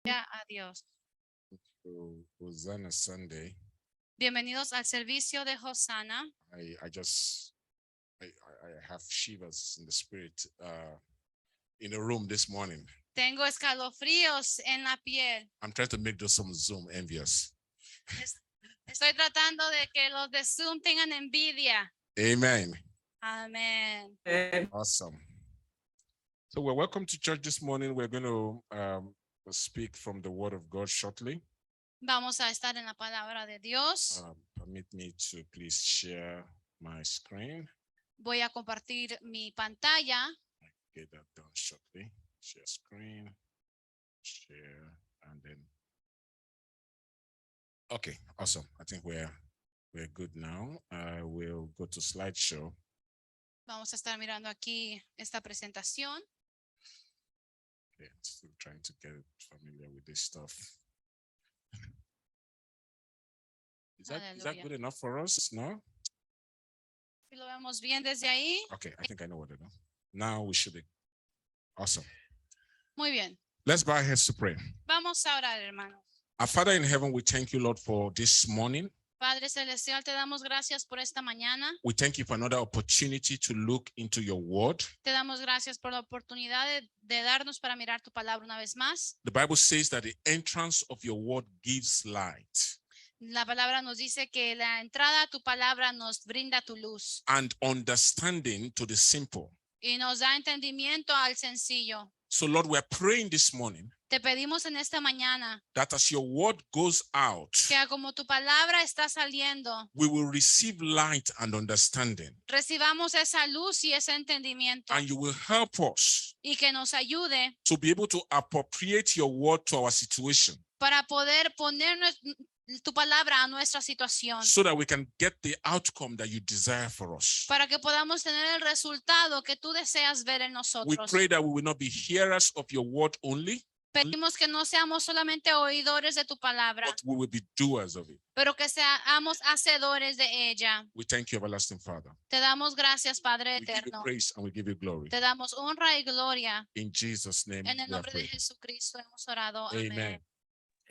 Ya, adiós. So, Hosanna Sunday. Bienvenidos al servicio de Hosanna. I have shivers in the spirit in the room this morning. Tengo escalofríos en la piel. I'm trying to make those some Zoom envious. Estoy tratando de que los de Zoom tengan envidia. Amen. Amén. Awesome. So we're welcome to church this morning. We're going to speak from the Word of God shortly. Vamos a estar en la palabra de Dios. Permit me to please share my screen. Voy a compartir mi pantalla. Get that done shortly. Share screen, share, and then. Okay, awesome. I think we're good now. I will go to slideshow. Vamos a estar mirando aquí esta presentación. Okay, still trying to get familiar with this stuff. Is that good enough for us? No? Si lo vemos bien desde ahí. Okay, I think I know what to do. Now we should be awesome. Muy bien. Let's bow our heads to pray. Vamos a orar, hermanos. Our Father in heaven, we thank you, Lord, for this morning. Padre Celestial, te damos gracias por esta mañana. We thank you for another opportunity to look into your word. Te damos gracias por la oportunidad de darnos para mirar tu palabra una vez más. The Bible says that the entrance of your word gives light. La palabra nos dice que la entrada a tu palabra nos brinda tu luz And understanding to the simple. y nos da entendimiento al sencillo. So Lord, we're praying this morning Te pedimos en esta mañana that as your word goes out, que como tu palabra está saliendo, we will receive light and understanding. recibamos esa luz y ese entendimiento And you will help us y que nos ayude to be able to appropriate your word to our situation para poder poner tu palabra a nuestra situación, so that we can get the outcome that you desire for us. para que podamos tener el resultado que tú deseas ver en We nosotros. pray that we will not be hearers of your word only, Pedimos que no seamos solamente oidores de tu palabra, but we will be doers of it. pero que seamos hacedores de ella. We thank you, everlasting Father. Te damos gracias, Padre We give you eterno. praise and we give you glory. Te damos honra y gloria. In Jesus' name, En el we have nombre de prayed. Jesucristo hemos orado. Amen. Amén.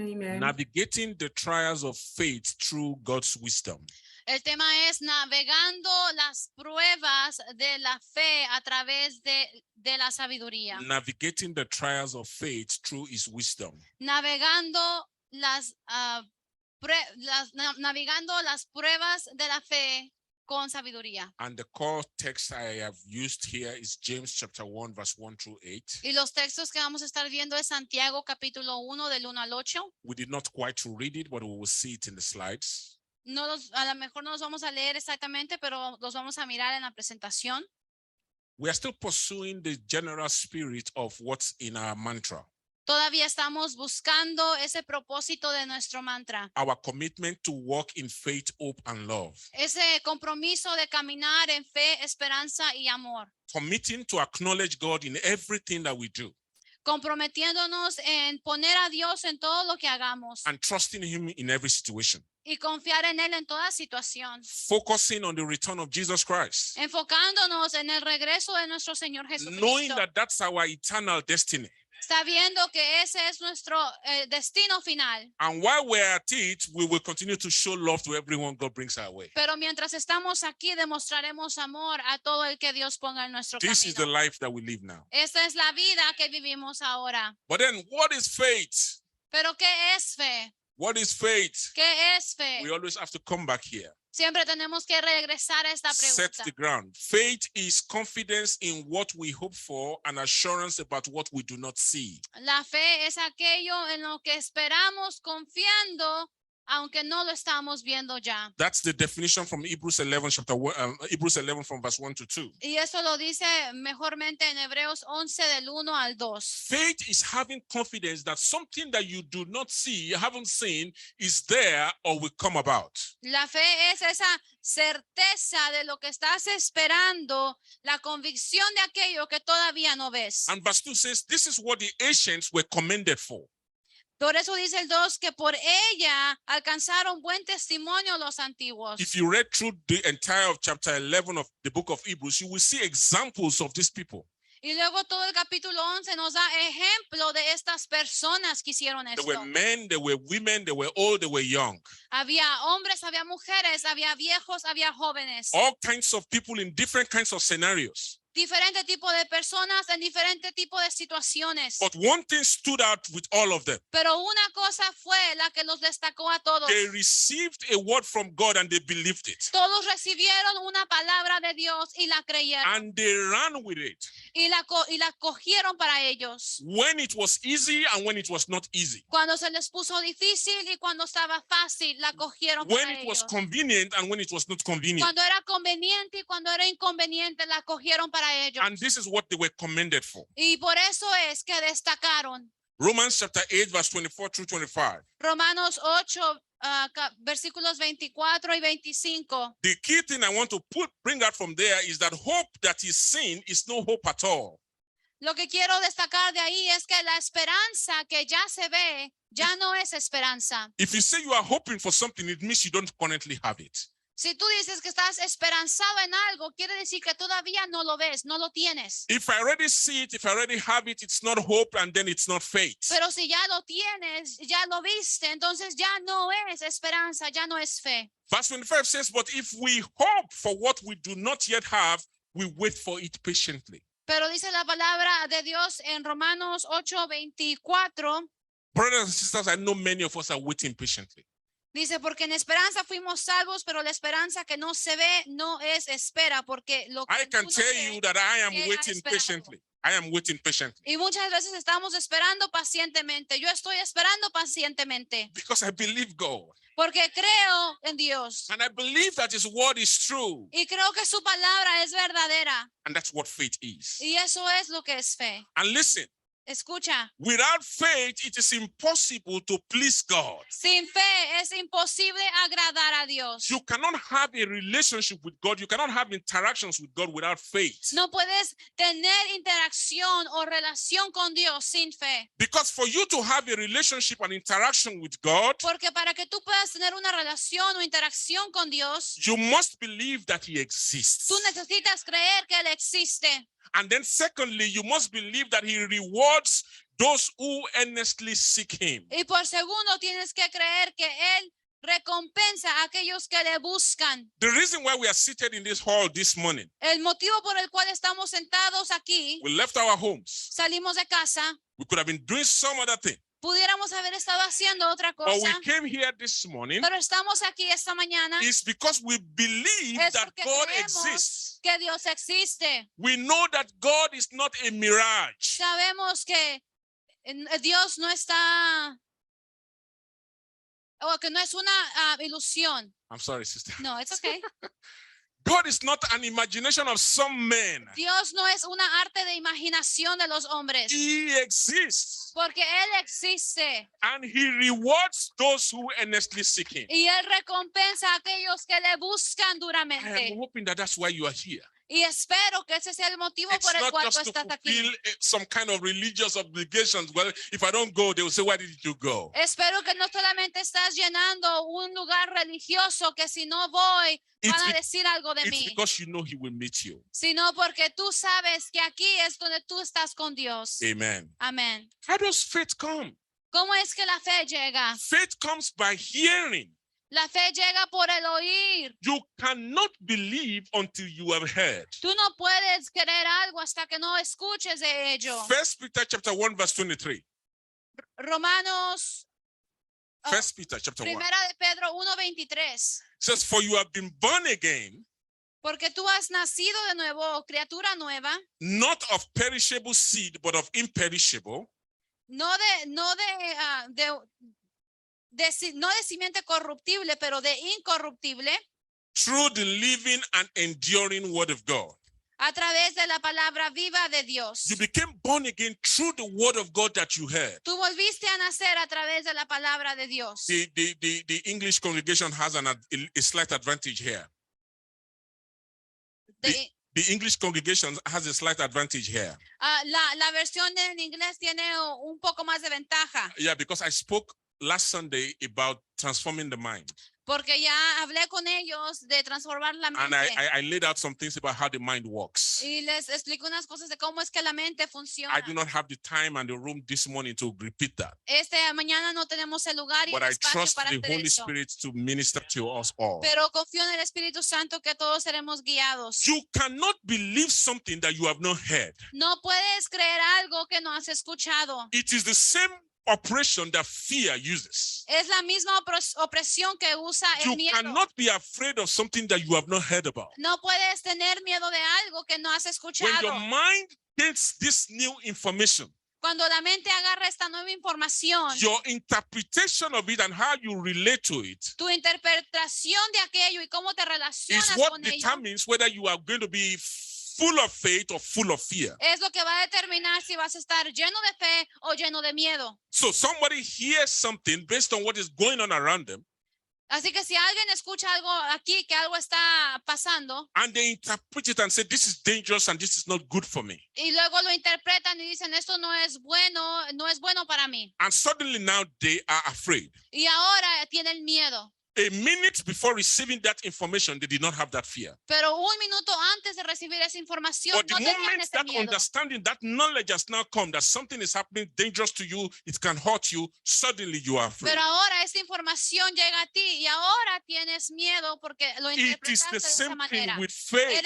Amen. Navigating the trials of faith through God's wisdom. El tema es navegando las pruebas de la fe a través de la sabiduría. Navigating the trials of faith through his wisdom. Navegando navegando las pruebas de la fe con sabiduría. And the core text I have used here is James chapter 1, verse 1 through 8. Y los textos que vamos a estar viendo es Santiago capítulo 1 del 1 al 8. We did not quite read it, but we will see it in the slides. A lo mejor no los vamos a leer exactamente, pero los vamos a mirar en la presentación. We are still pursuing the general spirit of what's in our mantra. Todavía estamos buscando ese propósito de nuestro mantra. Our commitment to walk in faith, hope, and love. Ese compromiso de caminar en fe, esperanza y amor. Committing to acknowledge God in everything that we do. Comprometiéndonos en poner a Dios en todo lo que hagamos. And trusting him in every situation. Y confiar en Él en toda situación. Focusing on the return of Jesus Christ. Enfocándonos en el regreso de nuestro Señor Jesucristo. Knowing that that's our eternal destiny. Sabiendo que ese es nuestro destino final. And while we're at it, we will continue to show love to everyone God brings our way. Pero mientras estamos aquí, demostraremos amor a todo el que Dios ponga en nuestro This is the camino. life that we live now. Esta es la vida que vivimos ahora. But then, what is faith? Pero ¿qué es fe? What is faith? ¿Qué es fe? We always have to come back here. Siempre tenemos que regresar a esta Set pregunta. the ground. Faith is confidence in what we hope for and assurance about what we do not see. La fe es aquello en lo que esperamos confiando, aunque no lo estamos viendo ya. That's the definition from Hebrews 11, Hebrews 11 from verse 1 to 2. Y eso lo dice mejormente en Hebreos 11 del 1 al 2. Faith is having confidence that something that you do not see, you haven't seen, is there or will come about. La fe es esa certeza de lo que estás esperando, la convicción de aquello que todavía no ves. And verse 2 says, this is what the ancients were commended for. Por eso dice el 2 que por ella alcanzaron buen testimonio los antiguos. If you read through the entire of chapter 11 of the book of Hebrews, you will see examples of these people. Y luego todo el capítulo 11 nos da ejemplo de estas personas que hicieron There were esto. men, there were women, they were old, they were young. Había hombres, había mujeres, había viejos, había jóvenes. All kinds of people in different kinds of scenarios. Diferente tipo de personas en diferente tipo de situaciones. But one thing stood out with all of them. Pero una cosa fue la que los destacó a todos. They received a word from God and they believed it. Todos recibieron una palabra de Dios y la creyeron. And they ran with it. Y la cogieron para ellos. When it was easy and when it was not easy. Cuando se les puso difícil y cuando estaba fácil, la cogieron When para it was ellos. convenient and when it was not convenient. Cuando era conveniente y cuando era inconveniente, la cogieron para ellos. And this is what they were commended for. Y por eso es que destacaron. Romans chapter 8, verse 24 through 25. Romanos 8, versículos 24 y 25. The key thing I want to bring out from there is that hope that is seen is no hope at all. Lo que quiero destacar de ahí es que la esperanza que ya se ve ya no es esperanza. If you say you are hoping for something, it means you don't currently have it. Si tú dices que estás esperanzado en algo, quiere decir que todavía no lo ves, no lo tienes. If I already see it, if I already have it, it's not hope and then it's not faith. Pero si ya lo tienes, ya lo viste, entonces ya no es esperanza, ya no es fe. Verse 25 says, but if we hope for what we do not yet have, we wait for it patiently. Pero dice la palabra de Dios en Romanos 8:24. Brothers and sisters, I know many of us are waiting patiently. Dice, porque en esperanza fuimos salvos, pero la esperanza que no se ve no es espera, porque lo que I can uno tell ve you that I am que ha waiting esperado. patiently. I am waiting patiently Y muchas veces estamos esperando pacientemente. Yo estoy esperando pacientemente because I believe God. porque creo en Dios And I believe that His word is true. y creo que su palabra es verdadera And that's what faith is. y eso es lo que es fe. And listen, Escucha, without faith, it is impossible to please God. sin fe es imposible agradar a Dios. You cannot have a relationship with God. You cannot have interactions with God without faith. No puedes tener interacción o relación con Dios sin fe. Because for you to have a relationship and interaction with God, Porque para que tú puedas tener una relación o interacción con Dios, you must believe that He exists. tú necesitas creer que Él existe. And then secondly, you must believe that He rewards those who earnestly seek Him. Y por segundo, tienes que creer que Él recompensa a aquellos que le buscan. The reason why we are seated in this hall this morning, El motivo por el cual estamos sentados aquí, we left our homes. salimos de casa, We could have been doing some other thing. pudiéramos haber estado haciendo otra But we cosa, came here this morning pero estamos aquí esta mañana is because we believe es that porque God creemos exists. que Dios existe. We know that God is not a mirage. Sabemos que Dios no está, o que no es una ilusión. I'm sorry, sister. No, it's okay. God is not an imagination of some men. Dios no es una arte de imaginación de los hombres, He exists. porque Él existe And He rewards those who earnestly seek Him. y Él recompensa a aquellos que le buscan I am duramente. hoping that that's why you are here. Y espero que ese sea el motivo It's por el not cual tú just to estás aquí. fulfill some kind of religious obligations. Well, if I don't go, they will say, why did you go? Espero que no solamente estás llenando un lugar religioso que si no voy It's van a be- decir algo de It's mí, because you know He will meet you. sino porque tú sabes que aquí es donde tú estás con Dios. Amen. Amén. How does faith come? ¿Cómo es que la fe llega? Faith comes by hearing. La fe llega por el oír. You cannot believe until you have heard. Tú no puedes creer algo hasta que no escuches de ello. First Peter chapter 1, verse 23. Romanos, First Peter chapter 1 primera de Pedro 1:23. says, for you have been born again, Porque tú has nacido de nuevo, criatura nueva, not of perishable seed, but of imperishable, no de simiente corruptible, pero de incorruptible, through the living and enduring word of God. a través de la palabra viva de Dios. You became born again through the word of God that you heard. Tú volviste a nacer a través de la palabra de Dios. The English congregation has a slight advantage here. De- The English congregation has a slight advantage here. la versión en inglés tiene un poco más de ventaja. Yeah, because I spoke last Sunday about transforming the mind. Porque ya hablé con ellos de transformar la And mente. I laid out some things about how the mind works. Y les explico unas cosas de cómo es que la mente funciona. I do not have the time and the room this morning to repeat that. Mañana no tenemos el lugar y But el I espacio trust para the hacer Holy eso. Spirit to minister to us all. Pero confío en el Espíritu Santo que todos seremos guiados. You cannot believe something that you have not heard. No puedes creer algo que no has escuchado. It is the same operation that fear uses. Es la misma opresión que usa el You miedo. cannot be afraid of something that you have not heard about. No puedes tener miedo de algo que no has When escuchado. your mind gets this new information, Cuando la mente agarra esta nueva información, your interpretation of it and how you relate to it tu interpretación de aquello y cómo te is relacionas what con ello determines whether you are going to be full of faith or full of fear. es lo que va a determinar si vas a estar lleno de fe o lleno de miedo. So somebody hears something based on what is going on around them, Así que si alguien escucha algo aquí, que algo está pasando, and they interpret it and say, this is dangerous and this is not good for me. y luego lo interpretan y dicen, esto no es bueno para mí. And suddenly now they are afraid. Y ahora tienen miedo. A minute before receiving that information, they did not have that fear. Pero un minuto antes de recibir esa información, But no the tenían moment ese that miedo. understanding, that knowledge has now come that something is happening dangerous to you, it can hurt you, suddenly you are afraid. Pero ahora esta información llega a ti y ahora tienes miedo porque lo It is interpretaste the de esa same thing manera. with faith.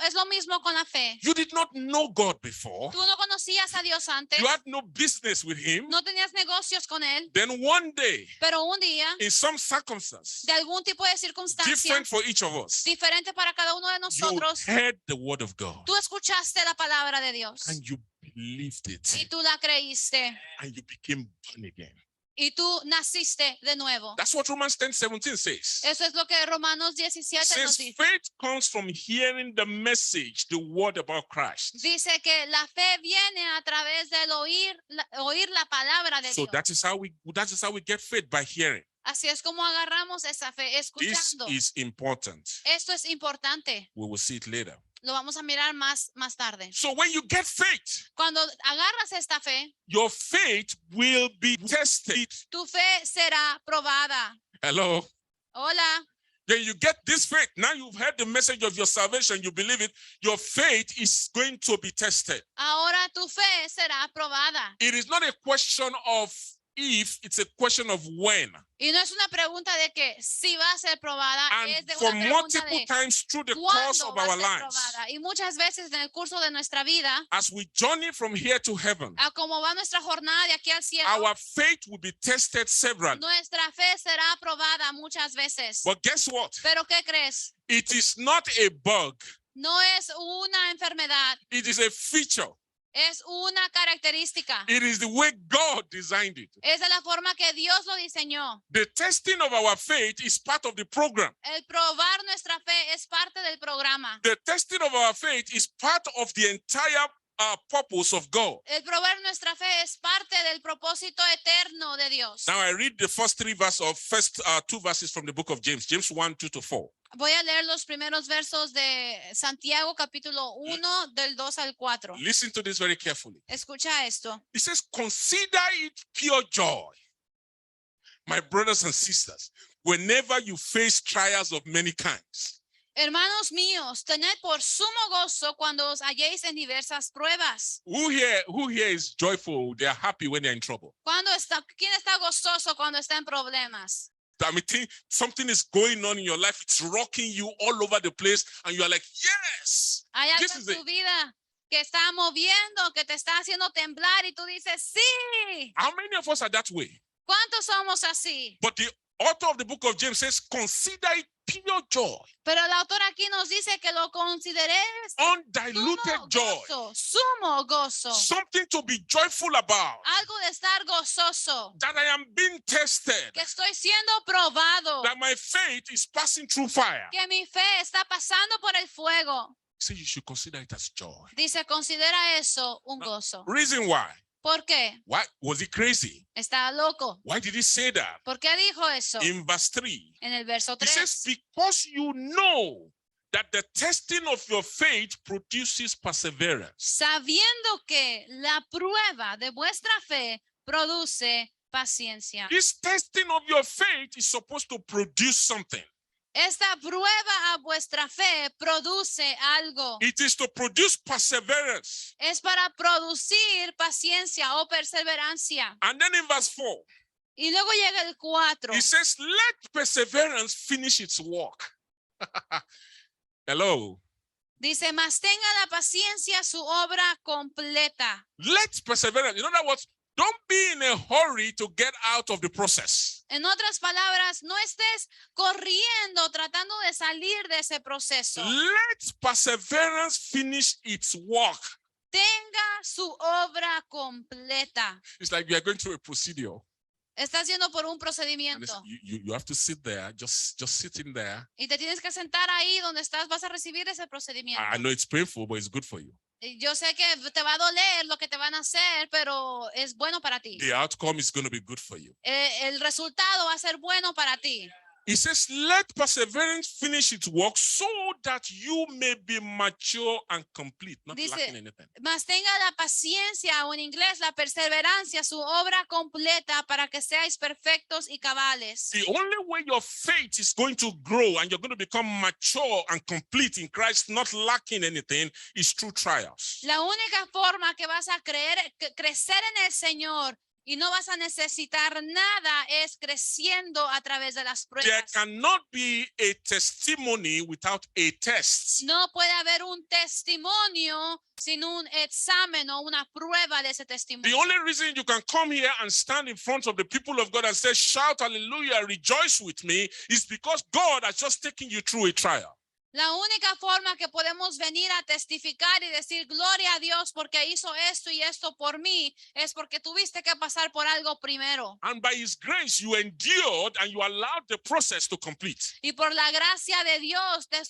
Es lo mismo con la fe. You did not know God before. Tú no conocías a Dios antes, You had no business with him. no tenías negocios con él, Then one day, pero un día, in some circumstance, de algún tipo de circunstancia different for each of us, diferente para cada uno de you nosotros, heard the word of God tú escuchaste la palabra de Dios and you believed it y tú la creíste and you became born again. y tú naciste de nuevo. That's what Romans 10:17 says. Eso es lo que Romanos 17 It nos says dice. faith comes from hearing the message, the word about Christ. Dice que la fe viene a través del oír la palabra de So Dios. that is how we get faith, by hearing. Así es como agarramos esa fe, This escuchando. is important. Esto es importante. We will see it later. Lo vamos a mirar más tarde. So when you get faith, Cuando agarras esta fe, your faith will be tested. tu fe será probada. Hello. Hola. Then you get this faith. Now you've heard the message of your salvation, you believe it. Your faith is going to be tested. Ahora tu fe será probada. It is not a question of if, it's a question of when. Y no es una pregunta de que si va a ser probada, es And de for una pregunta multiple de times through the course cuándo of va a our ser lives, probada. Y muchas veces en el curso de nuestra vida, as we journey from here to heaven, a cómo va nuestra jornada de aquí al cielo, our faith will be tested severally. nuestra fe será probada muchas veces. But guess what? Pero ¿qué crees? It is not a bug, No es una enfermedad, it is a feature. es una característica. It is the way God designed it. Es de la forma que Dios lo diseñó. The testing of our faith is part of the program. El probar nuestra fe es parte del programa. The testing of our faith is part of the entire purpose of God. El probar nuestra fe es parte del propósito eterno de Dios. Now I read the first two verses from the book of James, James 1:2-4. Voy a leer los primeros versos de Santiago capítulo 1 del 2 al 4. Listen to this very carefully. Escucha esto. It says, consider it pure joy, my brothers and sisters, whenever you face trials of many kinds. Hermanos míos, tened por sumo gozo cuando os halléis en diversas pruebas. Who here is joyful? They are happy when they're in trouble. ¿Quién está gozoso cuando está en problemas? I mean, something is going on in your life. It's rocking you all over the place. And you are like, yes. Hay algo This en is tu it. vida que está moviendo, que te está haciendo temblar y tú dices, sí. How many of us are that way? ¿Cuántos somos así? But the author of the book of James says, consider it pure joy, Pero el autor aquí nos dice que lo consideres undiluted sumo joy, gozo, sumo gozo, something to be joyful about, algo de estar gozoso, that I am being tested, que estoy siendo probado, that my faith is passing through fire. que mi fe está pasando por el fuego. So you should consider it as joy. Dice, considera eso un No. gozo. Reason why? ¿Por qué? Why was he crazy? Está loco. Why did he say that? ¿Por qué dijo eso? In verse 3, En el verso he says, 3. because you know that the testing of your faith produces perseverance. Sabiendo que la prueba de vuestra fe produce paciencia. This testing of your faith is supposed to produce something. Esta prueba a vuestra fe produce algo. It is to produce perseverance. Es para producir paciencia o perseverancia. And then in verse 4, Y luego llega el 4. it says, let perseverance finish its work. Hello. Dice, mas tenga la paciencia su obra completa. Let perseverance. In other words, don't be in a hurry to get out of the process. En otras palabras, no estés corriendo tratando de salir de ese proceso. Let perseverance finish its work. Tenga su obra completa. It's like you are going through a procedure. Estás yendo por un And procedimiento you have to sit there, just sitting there. y te tienes que sentar ahí donde estás, vas a recibir ese procedimiento. I know it's painful, but it's good for you. Y yo sé que te va a doler lo que te van a hacer, pero es bueno para ti. The outcome is going to be good for you. El resultado va a ser bueno para ti. It says, let perseverance finish its work so that you may be mature and complete, not Dice, lacking anything. Mas tenga la paciencia, o en inglés la perseverancia, su obra completa para que seáis perfectos y cabales. The only way your faith is going to grow and you're going to become mature and complete in Christ, not lacking anything, is through trials. La única forma que vas a crecer en el Señor y no vas a necesitar nada es creciendo a través de las There pruebas. cannot be a testimony without a test. No puede haber un testimonio sin un examen o una prueba de ese The testimonio. only reason you can come here and stand in front of the people of God and say, shout hallelujah, rejoice with me, is because God has just taken you through a trial. La única forma que podemos venir a testificar y decir gloria a Dios porque hizo esto y esto por mí es porque tuviste que pasar por algo primero. And by his grace, you endured and you allowed the process to complete. Y por la gracia de Dios te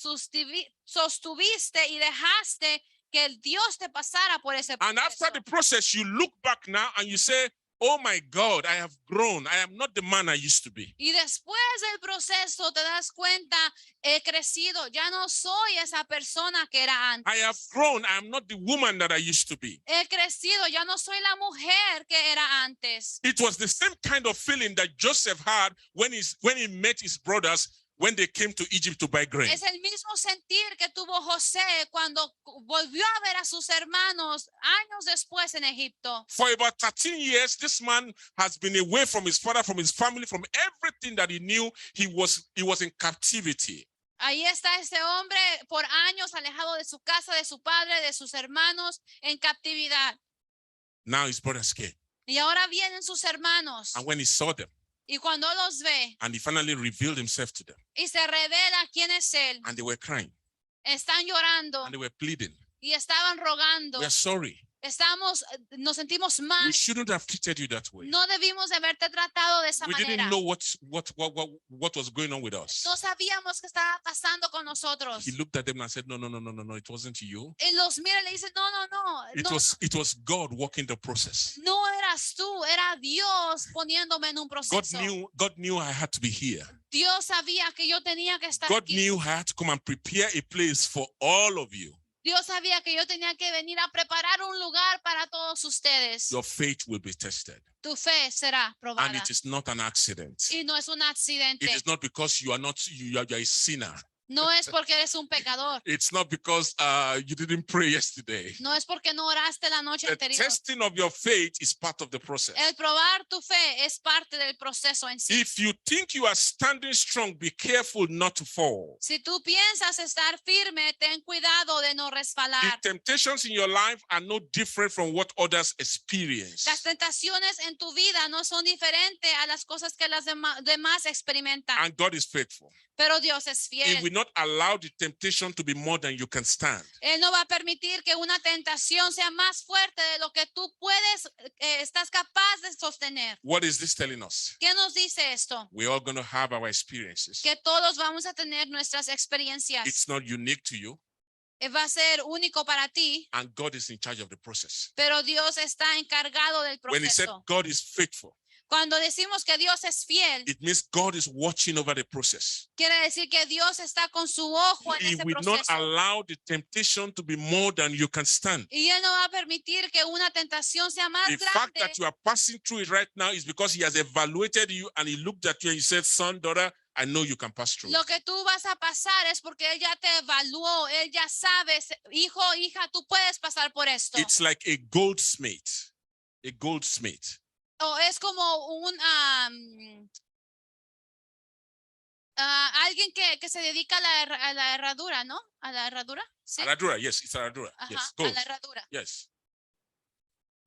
sostuviste y dejaste que el Dios te pasara por ese And after proceso. the process, you look back now and you say, oh my God, I have grown. I am not the man I used to be. Y después del proceso te das cuenta, he crecido, ya no soy esa persona que era antes. I have grown. I am not the woman that I used to be. He crecido, ya no soy la mujer que era antes. It was the same kind of feeling that Joseph had when he met his brothers when they came to Egypt to buy grain. Es el mismo sentir que tuvo José cuando volvió a ver a sus hermanos años después en Egipto. For about 13 years, this man has been away from his father, from his family, from everything that he knew. He was in captivity. Ahí está este hombre por años alejado de su casa, de su padre, de sus hermanos, en captividad. Now his brothers came. Y ahora vienen sus hermanos. And when he saw them, Y cuando los ve and he finally revealed himself to them, y se revela quién es él, and they were crying, están llorando and they were pleading, y estaban rogando. we are sorry. Nos sentimos mal. We shouldn't have treated you that way. No debimos de haberte tratado de esa We manera. didn't know what was going on with us. No sabíamos qué estaba pasando con nosotros. He looked at them and said, no, it wasn't you. Y los mira y le dice, no, It was God working the process. no eras tú, era Dios poniéndome en un proceso. God knew I had to be here. Dios sabía que yo tenía que estar God aquí. knew I had to come and prepare a place for all of you. Dios sabía que yo tenía que venir a preparar un lugar para todos ustedes. Your faith will be tested. Tu fe será And probada. it is not an accident. Y no es un accidente. It is not because you are a sinner. No es porque eres un pecador. It's not because you didn't pray yesterday. No es porque no oraste la noche The anterior. testing of your faith is part of the process. El probar tu fe es parte del proceso en sí. If you think you are standing strong, be careful not to fall. Si tú piensas estar firme, ten cuidado de no The resbalar. temptations in your life are no different from what others experience. Las tentaciones en tu vida no son diferentes a las cosas que las demás experimentan. And God is faithful. Pero Dios es He fiel. will not allow the temptation to be more than you can stand. Él no va a permitir que una tentación sea más fuerte de lo que tú puedes, estás capaz de sostener. What is this telling us? ¿Qué nos dice esto? We're all going to have our experiences. Que todos vamos a tener nuestras experiencias. It's not unique to you, Va a ser único para ti, and God is in charge of the process. pero Dios está encargado del When he said proceso. God is faithful, Cuando decimos que Dios es fiel, it means God is watching over the process. quiere decir que Dios está con su ojo en He ese will not proceso. allow the temptation to be more than you can stand. Y Él no va a permitir que una tentación sea más The fact grande. that you are passing through it right now is because he has evaluated you and he looked at you and he said, son, daughter, I know you can pass through Lo it. que tú vas a pasar es porque Él ya te evaluó, Él ya sabe, hijo, hija, tú puedes pasar por esto. It's like a goldsmith. A goldsmith. O es como un alguien que se dedica a la herradura, ¿no? A la herradura. ¿Sí? Herradura, yes, it's herradura. Ajá, Yes, a gold. la herradura. Yes.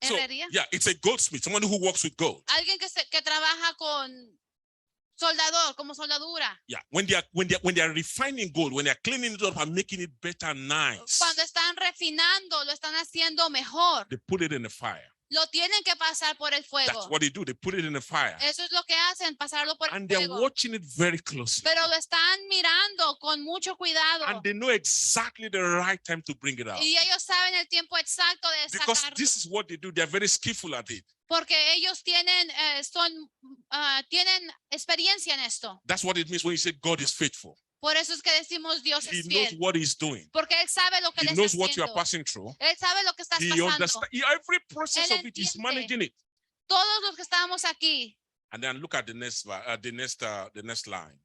So, Herrería. yeah, it's a goldsmith, someone who works with gold. Alguien que trabaja con soldador, como soldadura. Yeah, when they are refining gold, when they are cleaning it up and making it better and nice, Cuando están refinando, lo están haciendo mejor. they put it in the fire. Lo tienen que pasar por el That's fuego. what they do. They put it in the fire. Eso es lo que hacen, pasarlo por el And they're fuego. watching it very closely. Pero lo están mirando con mucho cuidado. And they know exactly the right time to bring it out. Y ellos saben el tiempo exacto de Because sacarlo. this is what they do. They're very skillful at it. Porque ellos tienen, tienen experiencia en esto. That's what it means when you say God is faithful. Por eso es que decimos Dios He es knows fiel. what he's doing. Porque Él sabe lo que He le knows está what you are haciendo. passing through. Él sabe lo que estás He pasando. understands every process Él of it. He's entiende. managing it. Todos los que estamos aquí. And then look at the next line.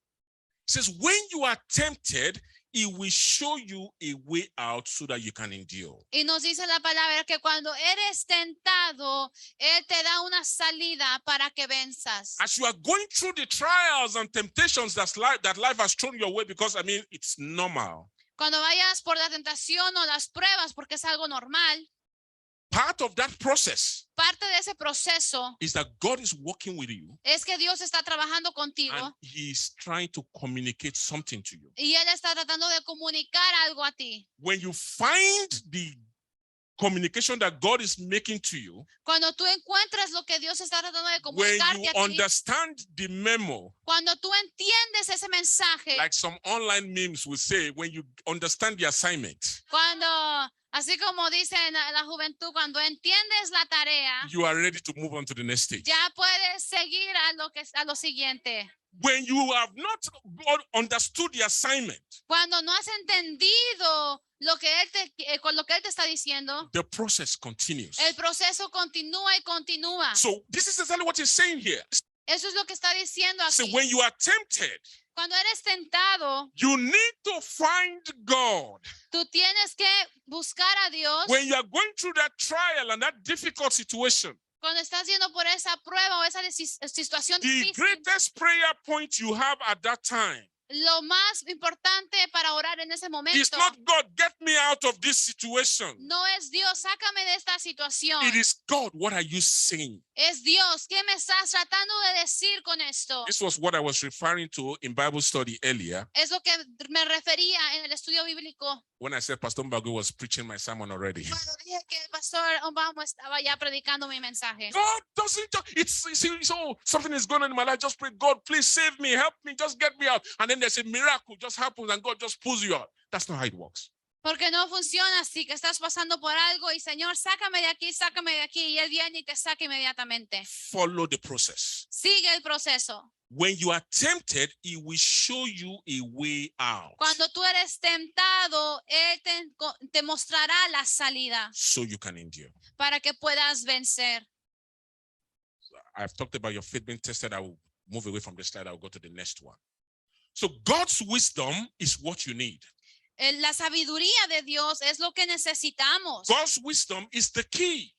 It says, when you are tempted, he will show you a way out so that you can endure. Y nos dice la palabra que cuando eres tentado, Él te da una salida para que venzas. As you are going through the trials and temptations that life has thrown your way, because I mean, it's normal. Cuando vayas por la tentación o las pruebas, porque es algo normal, Part of that process parte de ese proceso is that God is working with you es que Dios está trabajando and contigo he's trying to communicate something to you. y Él está tratando de comunicar algo a ti. When you find the communication that God is making to you, Cuando tú encuentras lo que Dios está tratando de when comunicarte you a ti, understand the memo, cuando tú entiendes ese mensaje, like some online memes will say, when you understand the assignment, cuando, así como dicen la juventud, cuando entiendes la tarea, you are ready to move on to the next stage. ya puedes seguir a lo siguiente. When you have not understood the assignment, Cuando no has entendido lo que con lo que Él te está diciendo, the process continues. el proceso continúa y continúa. So this is exactly what he's saying here. Eso es lo que está diciendo So aquí. when you are tempted, Cuando eres tentado, you need to find God. tú tienes que buscar a Dios. When you are going through that trial and that difficult situation, Cuando estás yendo por esa prueba o esa situación the difícil, greatest prayer point you have at that time lo más importante para orar en ese is momento not God, get me out of this situation. no es Dios, sácame de esta situación. It is God, what are you saying? Es Dios, ¿qué me estás tratando de decir con esto? This was what I was referring to in Bible study earlier Es lo que me refería en el estudio bíblico. when I said Pastor Mbago was preaching my sermon already. Cuando dije que el pastor Obama estaba ya predicando mi mensaje. God doesn't, something is going on in my life. Just pray, God, please save me, help me, just get me out. And then there's a miracle just happens and God just pulls you out. That's not how it works. Porque no funciona así, que estás pasando por algo y Señor, sácame de aquí, y Él viene y te saca inmediatamente. Follow the process. Sigue el proceso. When you are tempted, he will show you a way out Cuando tú eres tentado, Él te mostrará la salida so you can endure. para que puedas vencer. I've talked about your faith being tested. I will move away from the slide. I'll go to the next one. So God's wisdom is what you need. La sabiduría de Dios es lo que necesitamos. God's wisdom is the key.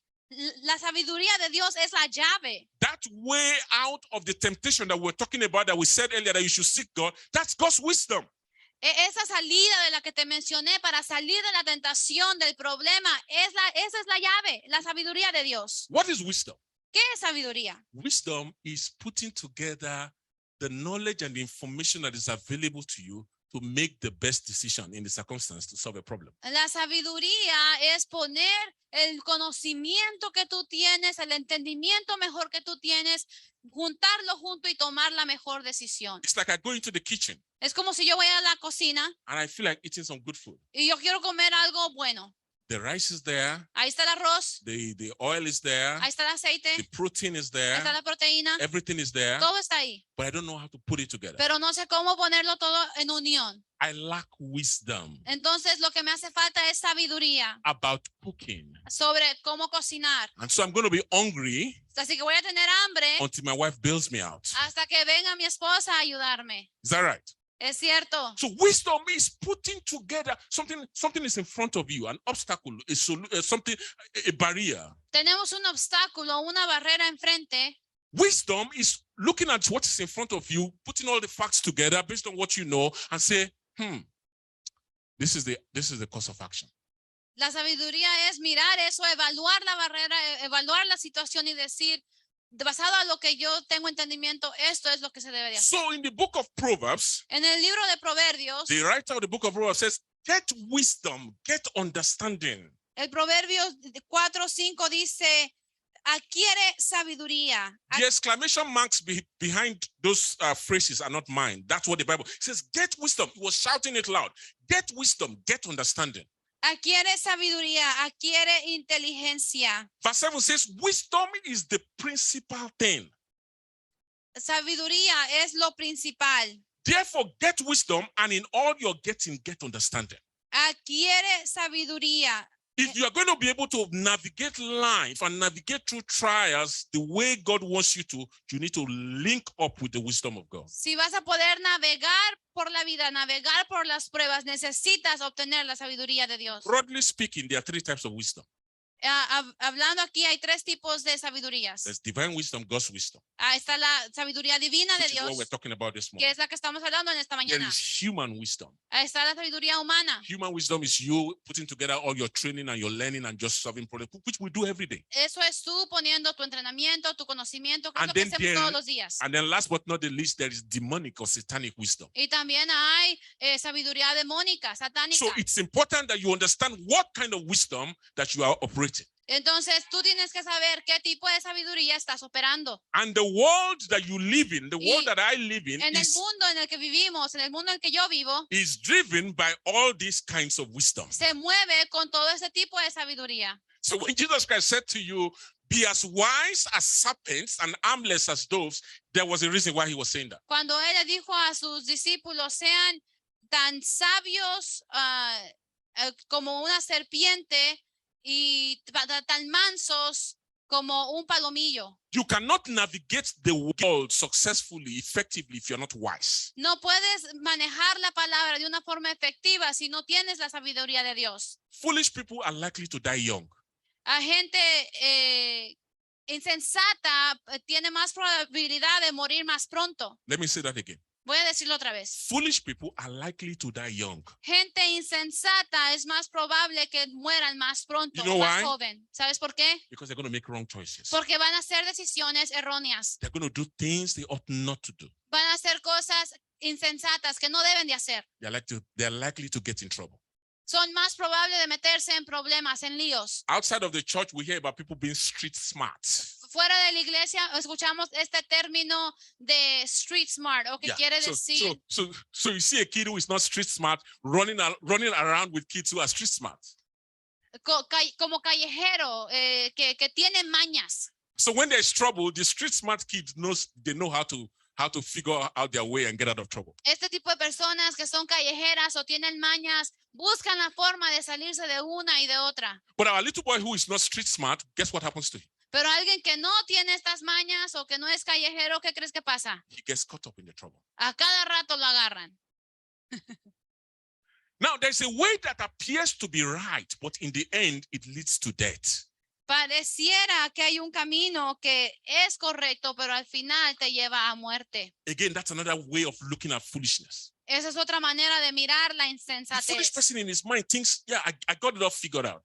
La sabiduría de Dios es la llave. That way out of the temptation that we're talking about, that we said earlier that you should seek God, that's God's wisdom. Esa salida de la que te mencioné para salir de la tentación, del problema, esa es la llave, la sabiduría de Dios. What is wisdom? ¿Qué es sabiduría? Wisdom is putting together the knowledge and the information that is available to you to make the best decision in the circumstance to solve a problem. La sabiduría es poner el conocimiento que tú tienes, el entendimiento mejor que tú tienes, juntarlo junto y tomar la mejor decisión. It's like I go into the kitchen Es como si yo voy a la cocina and I feel like eating some good food. y yo quiero comer algo bueno. The rice is there. Ahí está el arroz, The oil is there. ahí está el aceite, The protein is ahí there. está la proteína, Everything is there. todo está ahí. But I don't know how to put it together. Pero no sé cómo ponerlo todo en unión. I lack wisdom Entonces lo que me hace falta es sabiduría about cooking. sobre cómo cocinar. And so I'm going to be hungry Así que voy a tener hambre until my wife bails me out. hasta que venga mi esposa a ayudarme. Is that right? Es cierto. So wisdom is putting together something is in front of you, an obstacle, a barrier. Tenemos un obstáculo, una barrera enfrente. Wisdom is looking at what is in front of you, putting all the facts together based on what you know, and say, this is the course of action. La sabiduría es mirar eso, evaluar la barrera, evaluar la situación y decir, basado a lo que yo tengo entendimiento, esto es lo que se debería hacer. So in the book of Proverbs, En el libro de Proverbios, the writer of the book of Proverbs says, get wisdom, get understanding. el Proverbio 4:5 dice, adquiere sabiduría. The exclamation marks behind those phrases are not mine. That's what the Bible says. Get wisdom. He was shouting it loud. Get wisdom, get understanding. Adquiere sabiduría, adquiere inteligencia. Verse 7 says, wisdom is the principal thing. Sabiduría es lo principal. Therefore, get wisdom, and in all your getting, get understanding. Adquiere sabiduría. If you are going to be able to navigate life and navigate through trials the way God wants you to, you need to link up with the wisdom of God. Si vas a poder navegar por la vida, navegar por las pruebas, necesitas obtener la sabiduría de Dios. Broadly speaking, there are three types of wisdom. Hablando aquí, hay tres tipos de sabidurías. There's divine wisdom, God's wisdom, Está la sabiduría divina de which is what Dios, we're talking about this que morning. es la que estamos hablando en esta There mañana. is human wisdom. Está la sabiduría humana. Human wisdom is you putting together all your training and your learning and just solving problems, which we do every day. Eso es tú poniendo tu entrenamiento, tu conocimiento, que es And lo que then hacemos todos los días. And then last but not the least, there is demonic or satanic wisdom. Y también hay sabiduría demónica, satánica. So it's important that you understand what kind of wisdom that you are operating. Entonces tú tienes que saber qué tipo de sabiduría estás operando. And the world that you live in, the world that I live in, En el mundo en el que vivimos, en el mundo en el que yo vivo, is driven by all these kinds of wisdom. se mueve con todo ese tipo de sabiduría. So when Jesus Christ said to you, be as wise as serpents and harmless as doves, there was a reason why he was saying that. Cuando él le dijo a sus discípulos, sean tan sabios como una serpiente y tan mansos como un palomillo. You cannot navigate the world successfully, effectively, if you're not wise. No puedes manejar la palabra de una forma efectiva si no tienes la sabiduría de Dios. Foolish people are likely to die young. A gente insensata tiene más probabilidad de morir más pronto. Let me say that again. Voy a decirlo otra vez. Foolish people are likely to die young. Gente insensata es más probable que mueran más pronto, You know más why? joven. ¿Sabes por qué? Because they're going to make wrong choices. Porque van a hacer decisiones erróneas. They're going to do things they ought not to do. Van a hacer cosas insensatas que no deben de hacer. They're likely to get in trouble. Son más probables de meterse en problemas, en líos. Outside of the church, we hear about people being street smart. Fuera de la iglesia escuchamos este término de street smart, o que quiere decir So you see a kid who is not street smart running around with kids who are street smart. Como callejero, que tiene mañas. So when there's trouble, the street smart kid know how to figure out their way and get out of trouble. Este tipo de personas que son callejeras o tienen mañas buscan la forma de salirse de una y de otra. But our little boy who is not street smart, guess what happens to him? Pero alguien que no tiene estas mañas o que no es callejero, ¿qué crees que pasa? He gets caught up in the trouble. A cada rato lo agarran. Now, there's a way that appears to be right, but in the end, it leads to death. Pareciera que hay un camino que es correcto, pero al final te lleva a muerte. Again, that's another way of looking at foolishness. Esa es otra manera de mirar la The foolish insensatez. person in his mind thinks, yeah, I got it all figured out.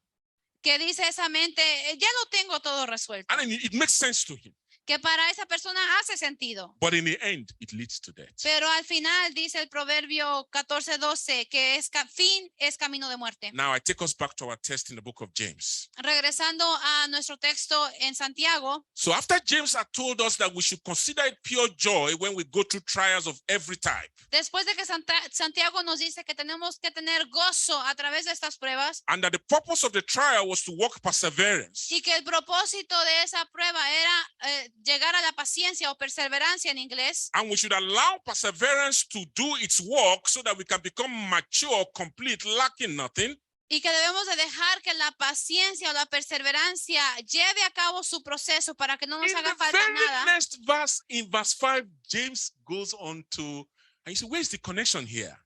Que dice esa mente, ya lo tengo todo resuelto. And then it makes sense to him. que para esa persona hace sentido. But in the end, it leads to death. Pero al final dice el Proverbio 14:12 que fin es camino de muerte. Now I take us back to our text in the book of James. Regresando a nuestro texto en Santiago, So after James had told us that we should consider it pure joy when we go through trials of every type, después de que Santiago nos dice que tenemos que tener gozo a través de estas pruebas and that the purpose of the trial was to work perseverance, y que el propósito de esa prueba era llegar a la paciencia o perseverancia en inglés, and we should allow perseverance to do its work so that we can become mature, complete, lacking nothing, y que debemos de dejar que la paciencia o la perseverancia lleve a cabo su proceso para que no nos in haga the falta very nada. next verse, in verse 5, James goes on to, and you say, where's the connection here?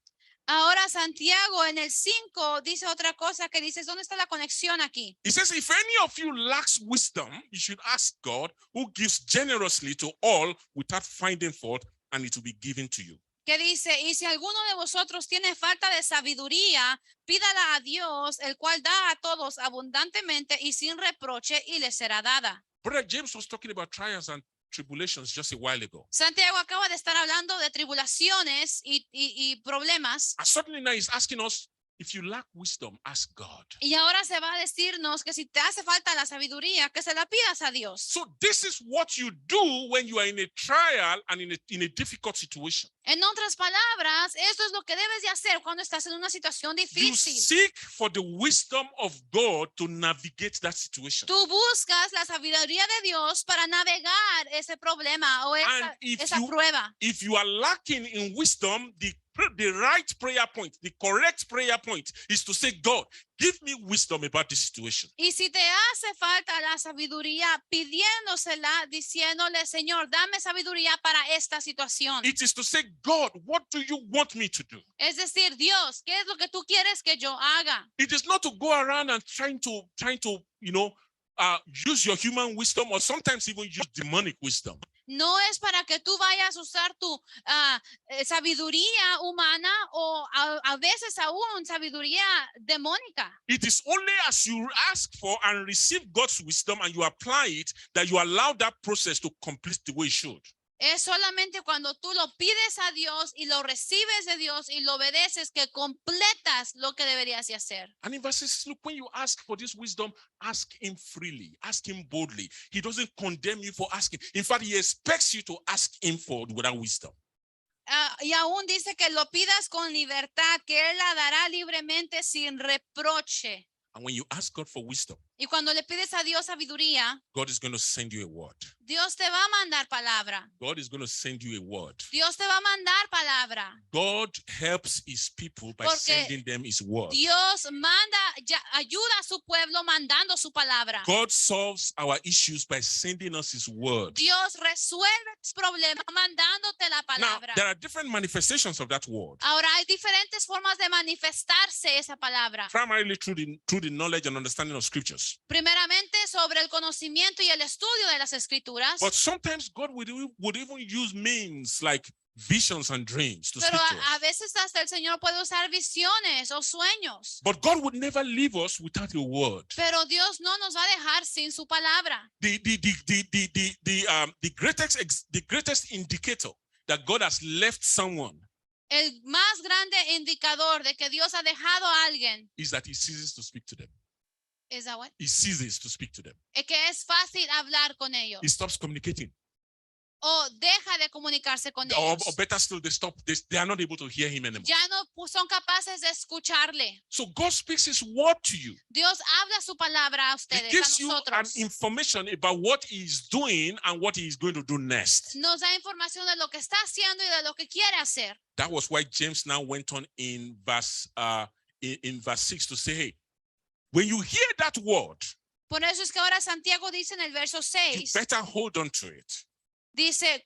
Ahora Santiago en el 5 dice otra cosa que dices, ¿dónde está la conexión aquí? He says, if any of you lacks wisdom, you should ask God, who gives generously to all without finding fault, and it will be given to you. Que dice, y si alguno de vosotros tiene falta de sabiduría, pídala a Dios, el cual da a todos abundantemente y sin reproche, y le será dada. Brother James was talking about trials and tribulations just a while ago. Santiago acaba de estar hablando de tribulaciones y problemas. And suddenly now he's asking us, if you lack wisdom, ask God. Y ahora se va a decirnos que si te hace falta la sabiduría, que se la pidas a Dios. So this is what you do when you are in a trial and in a difficult situation. En otras palabras, esto es lo que debes de hacer cuando estás en una situación You difícil. seek for the wisdom of God to navigate that situation. Tú buscas la sabiduría de Dios para navegar ese problema o And esa prueba. if you are lacking in wisdom, the right prayer point, the correct prayer point is to say, God, give me wisdom about this situation. Y si te hace falta la sabiduría, pidiéndosela, diciéndole, Señor, dame sabiduría para esta situación. It is to say, God, what do you want me to do? Es decir, Dios, ¿qué es lo que tú quieres que yo haga? It is not to go around and trying to use your human wisdom or sometimes even use demonic wisdom. No es para que tú vayas a usar tu sabiduría humana o a veces aún sabiduría demónica. It is only as you ask for and receive God's wisdom and you apply it that you allow that process to complete the way it should. Es solamente cuando tú lo pides a Dios y lo recibes de Dios y lo obedeces que completas lo que deberías de hacer. And in verses, look, when you ask for this wisdom, ask him freely, ask him boldly. He doesn't condemn you for asking. In fact, he expects you to ask him for without wisdom. Y aún dice que lo pidas con libertad, que Él la dará libremente sin reproche. And when you ask God for wisdom, Y cuando le pides a Dios sabiduría, God is going to send you a word. Dios te va a mandar palabra. God is going to send you a word. Dios te va a mandar palabra. God helps his people by Porque sending them his word. Dios ayuda a su pueblo mandando su palabra. God solves our issues by sending us his word. Dios resuelve tus problemas mandándote la Now, palabra. there are different manifestations of that word. Ahora hay diferentes formas de manifestarse esa palabra. Primarily through the knowledge and understanding of scriptures. Primeramente sobre el conocimiento y el estudio de las escrituras. But sometimes God would even use means like visions and dreams to Pero speak to a us. veces hasta el Señor puede usar visiones o sueños. But God would never leave us without a word. Pero Dios no nos va a dejar sin su palabra. The greatest indicator that God has left someone El más grande indicador de que Dios ha dejado a alguien is that he ceases to speak to them. es He ceases to speak to them. que es fácil hablar con ellos. He stops communicating. O deja de comunicarse con Or ellos. better still, they are not able to hear him anymore. Ya no son capaces de escucharle. So God speaks his word to you. Dios habla su palabra a He ustedes, gives a you an nosotros. information about what he is doing and what he is going to do next. Nos da información de lo que está haciendo y de lo que quiere hacer. That was why James now went on in verse 6 to say, hey, when you hear that word, Por eso es que ahora Santiago dice en el verso you 6, better hold on to it. dice,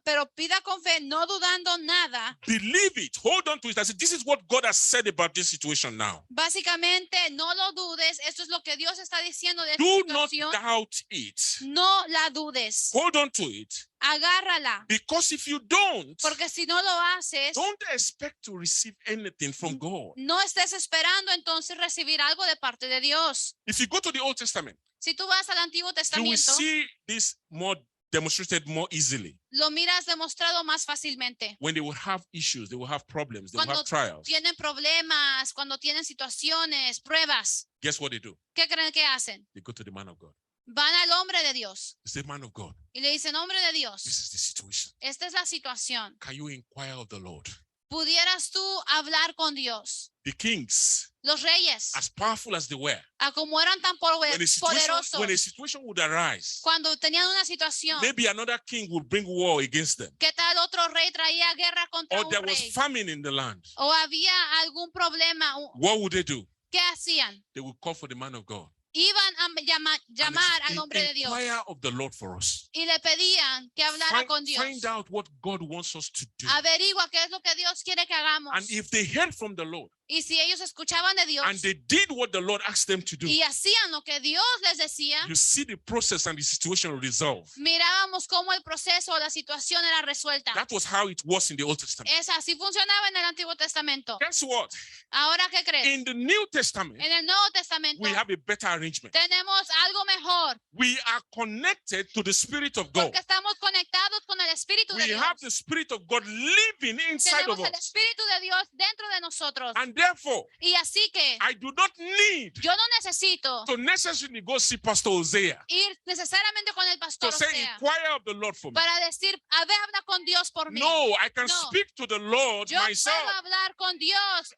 pero pida con fe, no dudando nada. Believe it. Hold on to it. I said, this is what God has said about this situation now. Básicamente, no lo dudes. Esto es lo que Dios está diciendo de esta Do not situación. doubt it. No la dudes. Hold on to it. Agárrala. Because if you don't, Porque si no lo haces, don't expect to receive anything from God. no estés esperando entonces recibir algo de parte de Dios. If you go to the Old Testament, Si tú vas al Antiguo you will Testamento, see this more demonstrated more easily. lo miras demostrado más fácilmente. When they will have issues, they will have problems, they will Cuando have trials. tienen problemas, cuando tienen situaciones, pruebas, Guess what they do? ¿qué creen que hacen? They go to the man of God. Van al hombre de Dios They say, man of God, y le dicen, hombre de this Dios, is the situation. esta es la situación. Can you inquire of the Lord? ¿Pudieras tú hablar con Dios? The kings, Los reyes, as powerful as they were, a como eran tan when a poderosos, situation would arise, cuando tenían una situación, maybe another king would bring war against them, ¿qué tal otro rey traía guerra contra or un there was rey? famine in the land. O había algún problema, What would they do? ¿qué hacían? They would call for the man of God. Iban a llamar And al hombre de Dios inquire of the Lord for us. y le pedían que hablara con Dios. Find out what God wants us to do. Averigua qué es lo que Dios quiere que hagamos. And if they heard from the Lord Y si ellos escuchaban de Dios and they did what the Lord asked them to do, y hacían lo que Dios les decía, you see the process and the situation resolved. mirábamos cómo el proceso o la situación era resuelta. That was how it was in the Old Testament. Es así funcionaba en el Antiguo Testamento. Guess what? Ahora, ¿qué crees? In the New Testament, En el Nuevo Testamento we have a better arrangement. tenemos algo mejor We are connected to the Spirit of God. porque estamos conectados con el Espíritu de We Dios. have the Spirit of God living inside of Tenemos el us. Espíritu de Dios dentro de nosotros. And therefore, Y así que I do not need yo no necesito to necessarily go see Pastor Hosea ir necesariamente con el pastor to say, Osea inquire of the Lord for me. para decir, a ver, habla con Dios por mí. No, I can No. speak to the Lord Yo myself. puedo hablar con Dios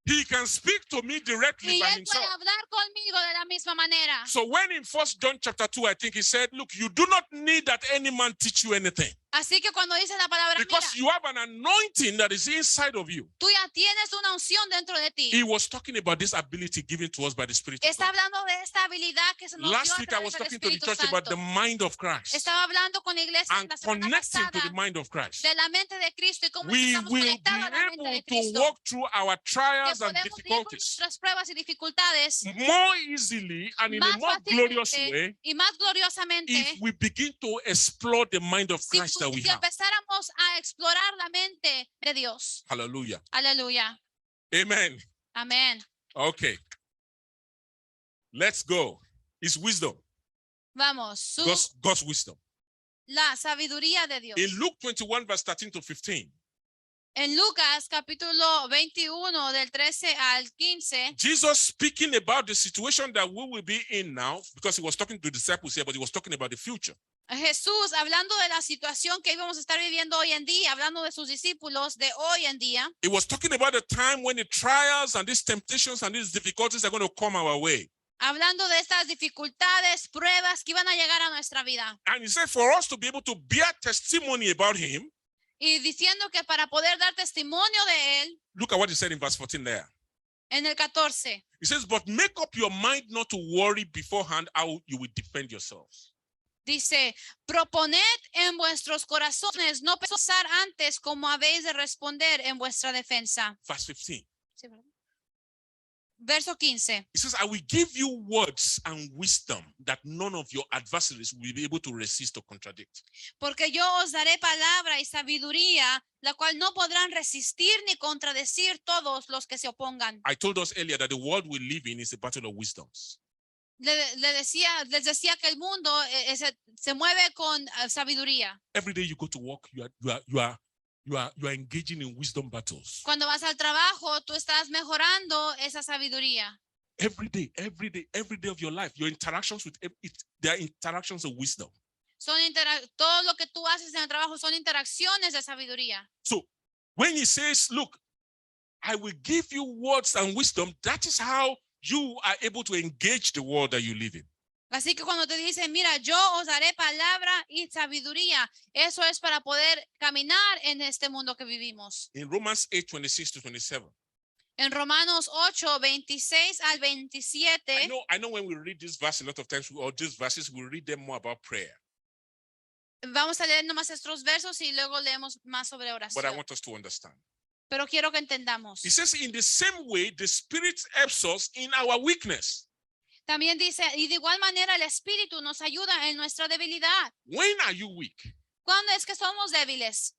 He can speak to me directly y by Él himself. puede hablar conmigo de la misma manera. So when in 1 John chapter 2, I think he said, look, you do not need that any man teach you anything. Así que cuando dice la palabra, mira, Because you have an anointing that is inside of you. tú ya tienes una unción dentro de ti. He was talking about this ability given to us by the Spirit of Está God. hablando de esta habilidad que se nos dio Last a week I través was del talking to the Espíritu church about the Santo. mind of Christ Estaba hablando con la iglesia and la semana connecting to pasada the mind of Christ. de la mente de Cristo y cómo We estamos will be conectados a la mente able de to Cristo. walk through our Que trials and podemos ir con difficulties nuestras pruebas y dificultades more easily and in a más more glorious fácilmente way y más gloriosamente if we begin to explore the mind of si, Christ that we si have. empezáramos a explorar la mente de Dios. Hallelujah. Aleluya. Amen. Amén. Okay. Let's go. It's wisdom. Vamos, God's wisdom. la sabiduría de Dios. In Luke 21, verse 13 to 15, En Lucas capítulo 21 del 13 al 15, Jesus speaking about the situation that we will be in now, because he was talking to the disciples here, but he was talking about the future. Jesús hablando de la situación que íbamos a estar viviendo hoy en día, hablando de sus discípulos de hoy en día, He was talking about the time when the trials and these temptations and these difficulties are going to come our way. hablando de estas dificultades, pruebas que iban a llegar a nuestra vida. And he said for us to be able to bear testimony about him, Y diciendo que para poder dar testimonio de él, look at what he said in verse 14 there. en el 14, He says, but make up your mind not to worry beforehand how you will defend yourselves. dice, proponed en vuestros corazones no pensar antes cómo habéis de responder en vuestra defensa. Verse 15. Sí, ¿verdad? Verso 15. He says, I will give you words and wisdom that none of your adversaries will be able to resist or contradict. Porque yo os daré palabra y sabiduría, la cual no podrán resistir ni contradecir todos los que se opongan. I told us earlier that the world we live in is a battle of wisdoms. Les decía que el mundo se mueve con sabiduría. Every day you go to work, you are engaging in wisdom battles. Cuando vas al trabajo, tú estás mejorando esa sabiduría. Every day of your life, your interactions with it, there are interactions of wisdom. Todo lo que tú haces en el trabajo son interacciones de sabiduría. So when he says, look, I will give you words and wisdom, that is how you are able to engage the world that you live in. Así que cuando te dicen, mira, yo os daré palabra y sabiduría, eso es para poder caminar en este mundo que vivimos. In Romans 8:26 to 27. En Romanos 8, 26 al 27. I know when we read this verse, a lot of times, or these verses, we read them more about prayer. Vamos a leer nomás estos versos y luego leemos más sobre But I oración. want us to understand. Pero quiero que entendamos. It says, in the same way, the Spirit helps us in our weakness. También dice, y de igual manera el Espíritu nos ayuda en nuestra debilidad. When are you weak? ¿Cuándo es que somos débiles?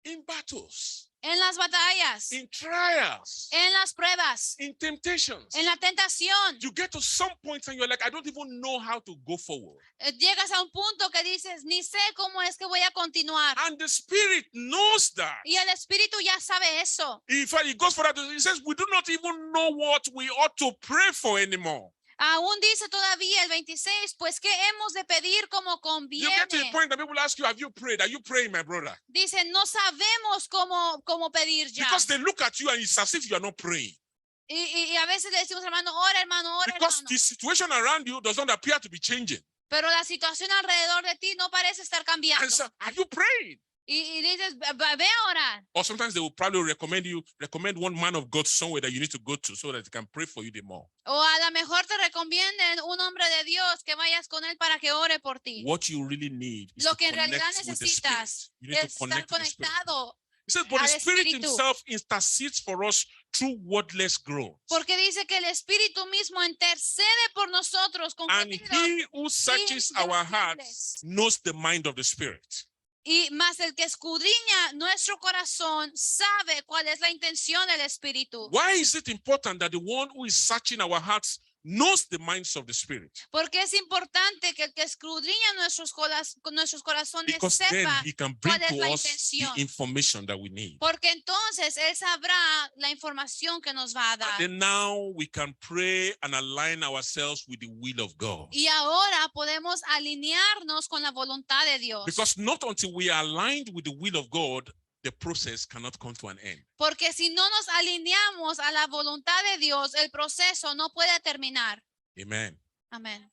In battles. en las batallas, in trials, en las pruebas, in temptations. en la tentación. You get to some point and you're like, I don't even know how to go forward. Llegas a un punto que dices, ni sé cómo es que voy a continuar. And the Spirit knows that. Y el Espíritu ya sabe eso. In fact, it goes further. He says, we do not even know what we ought to pray for anymore. Aún dice todavía el 26, pues ¿qué hemos de pedir como You get to the conviene? point that people ask you, have you prayed? Are you praying, my brother? Dice, no sabemos cómo pedir ya. Because they look at you and it's as if you are not praying. Y a veces le decimos, hermano, ora, Because hermano. the situation around you does not appear to be changing. Pero la situación alrededor de ti no parece estar cambiando. And so, are you praying? Y dices, ve a orar. Or sometimes they will probably recommend one man of God somewhere that you need to go to so that he can pray for you the more. O a lo mejor te recomienden un hombre de Dios que vayas con él para que ore por ti. What you really need is Lo to que en realidad connect with the Spirit. necesitas You need to es estar connect with the Spirit. conectado. He says, but the al Spirit Espíritu. himself intercedes for us through wordless groans. Porque dice que el Espíritu mismo intercede por nosotros con And gemidos he who searches our hearts knows the mind of the Spirit. y más el que escudriña nuestro corazón sabe cuál es la intención del Espíritu. Why is it important that the one who is searching our hearts knows the minds of the Spirit? Porque es importante que el que escudriña nuestros corazones Because then sepa he can bring cuál es to la us the intención. information that we need. Porque entonces él sabrá la información que nos va a And dar. then now we can pray and align ourselves with the will of God. Y ahora podemos alinearnos con la voluntad de Dios. Because not until we are aligned with the will of God, the process cannot come to an end. Porque si no nos alineamos a la voluntad de Dios, el proceso no puede terminar. Amen. Amén.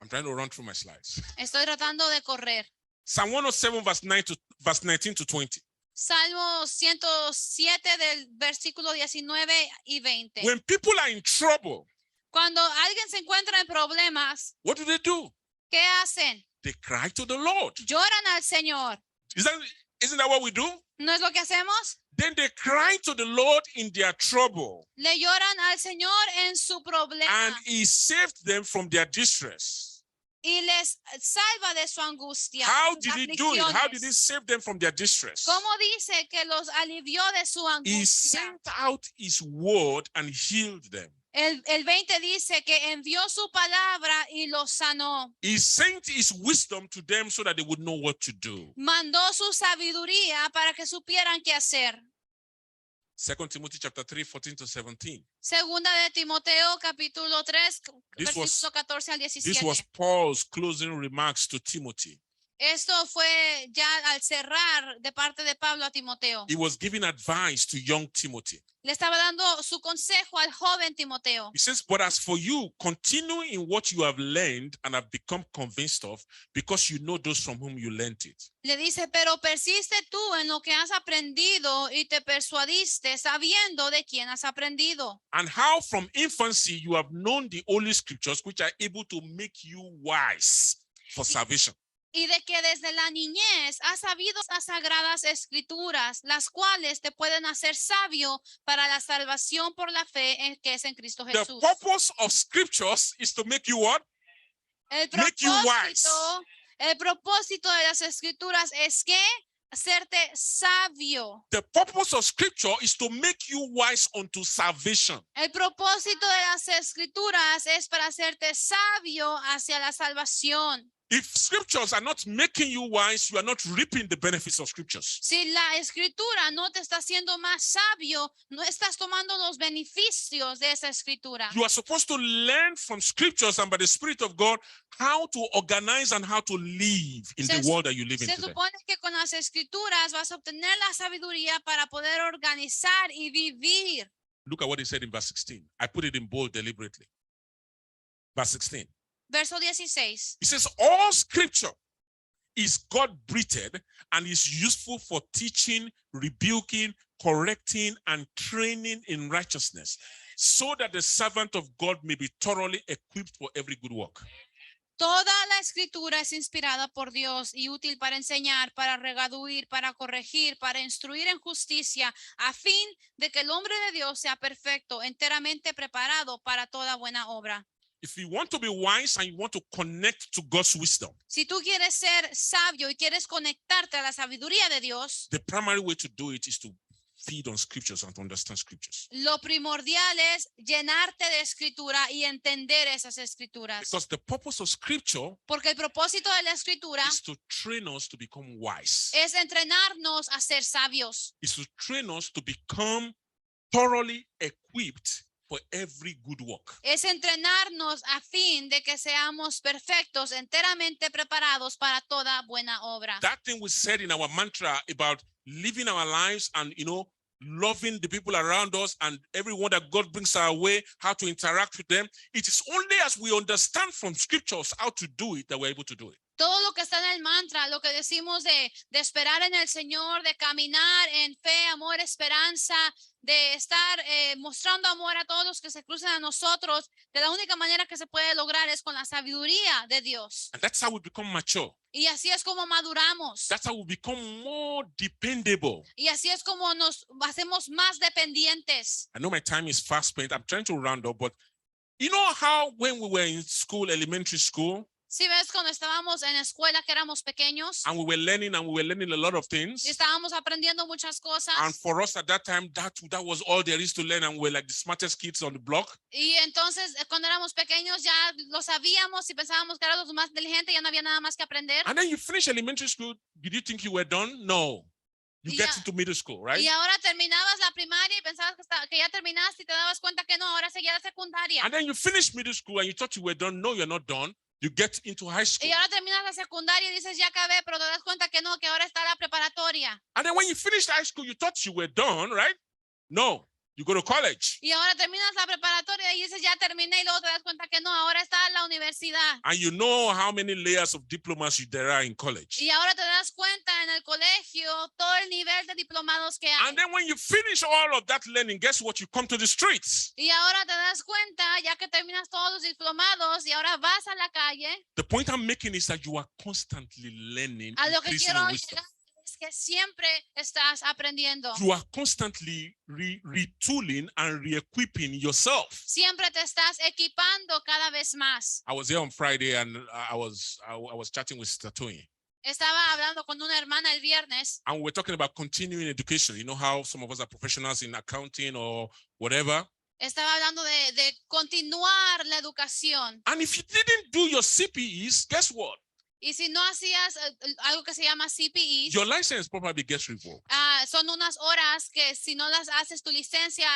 I'm trying to run through my slides. Estoy tratando de correr. Psalm 107, verse 19 to 20. Salmo 107 del versículo 19 y 20. When people are in trouble, Cuando alguien se encuentra en problemas, what do? ¿qué hacen? They cry to the Lord. Lloran al Señor. Isn't that what we do? ¿No es lo que hacemos? Then they cry to the Lord in their trouble, Le lloran al Señor en su problema and he saved them from their distress. y les salva de su angustia. How sus did he do it? How did he aflicciones. save them from their distress? ¿Cómo dice que los alivió de su He angustia? sent out his word and healed them. El 20 dice que envió su palabra y los sanó. He sent his wisdom to them so that they would know what to do. Mandó su sabiduría para que supieran qué hacer. 2 Timothy chapter 3, 14 to 17. Segunda de Timoteo, capítulo 3, This was- versículo 14 al This 17. was Paul's closing remarks to Timothy. Esto fue ya al cerrar de parte de Pablo a Timoteo. He was giving advice to young Timothy. Le estaba dando su consejo al joven Timoteo. He says, but as for you, continue in what you have learned and have become convinced of, because you know those from whom you learned it. Le dice, pero persiste tú en lo que has aprendido y te persuadiste sabiendo de quién has aprendido. And how from infancy you have known the Holy Scriptures, which are able to make you wise for salvation. Y de que desde la niñez has sabido las sagradas escrituras, las cuales te pueden hacer sabio para la salvación por la fe que es en Cristo The Jesús. purpose of Scriptures is to make you what? El make you wise. propósito de las escrituras es que hacerte sabio. The purpose of Scripture is to make you wise unto salvation. El propósito de las escrituras es para hacerte sabio hacia la salvación. If Scriptures are not making you wise, you are not reaping the benefits of Scriptures. Si la escritura no te está haciendo más sabio, no estás tomando los beneficios de esa escritura. You are supposed to learn from Scriptures and by the Spirit of God how to organize and how to live in the world that you live in Se today. supone que con las escrituras vas a obtener la sabiduría para poder organizar y vivir. Look at what he said in verse 16. I put it in bold deliberately. Verse 16. Verso 16. He says, all Scripture is God-breathed and is useful for teaching, rebuking, correcting, and training in righteousness, so that the servant of God may be thoroughly equipped for every good work. Toda la escritura es inspirada por Dios y útil para enseñar, para redarguir, para corregir, para instruir en justicia, a fin de que el hombre de Dios sea perfecto, enteramente preparado para toda buena obra. If you want to be wise and you want to connect to God's wisdom, Si tú quieres ser sabio y quieres conectarte a la sabiduría de Dios, the primary way to do it is to feed on scriptures and to understand scriptures. Lo primordial es llenarte de escritura y entender esas escrituras. Because the purpose of scripture Porque el propósito de la escritura is to train us to become wise. es entrenarnos a ser sabios. Is to train us to become thoroughly equipped for every good work. Es entrenarnos a fin de que seamos perfectos, enteramente preparados para toda buena obra. That thing we said in our mantra about living our lives and, loving the people around us and everyone that God brings our way, how to interact with them. It is only as we understand from scriptures how to do it that we're able to do it. Todo lo que está en el mantra, lo que decimos de esperar en el Señor, de caminar en fe, amor, esperanza, de estar mostrando amor a todos los que se cruzan a nosotros, de la única manera que se puede lograr es con la sabiduría de Dios. And that's how we become mature. Y así es como maduramos. That's how we become more dependable. Y así es como nos hacemos más dependientes. I know my time is fast spent. I'm trying to round up, but you know how when we were in school, elementary school, Si ves cuando estábamos en escuela que éramos pequeños and we were learning a lot of things. y estábamos aprendiendo muchas cosas. And for us at that time, that was all there is to learn, and we're like the smartest kids on the block. Y entonces cuando éramos pequeños ya lo sabíamos y pensábamos que éramos los más inteligentes, ya no había nada más que aprender. And then you finish elementary school. Did you think you were done? No. You get Yeah. into middle school, right? Y ahora terminabas la primaria y pensabas que ya terminaste y te dabas cuenta que no, ahora seguía la secundaria. And then you finish middle school and you thought you were done. No, you're not done. You get into high school. Y ahora terminas la secundaria y dices ya acabé, pero te das cuenta que no, que ahora está la preparatoria. And then when you finished high school, you thought you were done, right? No, you go to college. Y ahora terminas la preparatoria y dices ya terminé y luego te das cuenta que no, ahora está la universidad. And you know how many layers of diplomacy there are in college. Y ahora te das cuenta en el colegio todo el nivel de diplomados que hay. And then when you finish all of that learning, guess what? You come to the streets. Y ahora te das cuenta, ya que terminas todos los diplomados y ahora vas a la calle, The point I'm making is that you are constantly learning, a lo que increasing quiero in wisdom. llegar es que siempre estás aprendiendo. You are constantly retooling and re-equipping yourself. Siempre te estás equipando cada vez más. I was here on Friday and I was chatting with Sister Tony. Estaba hablando con una hermana el viernes And we're talking about continuing education. You know how some of us are professionals in accounting or whatever. estaba hablando de continuar la educación. And if you didn't do your CPEs, guess what? Y si no hacías algo que se llama CPEs, Your license probably gets revoked son unas horas que si no las haces, tu licencia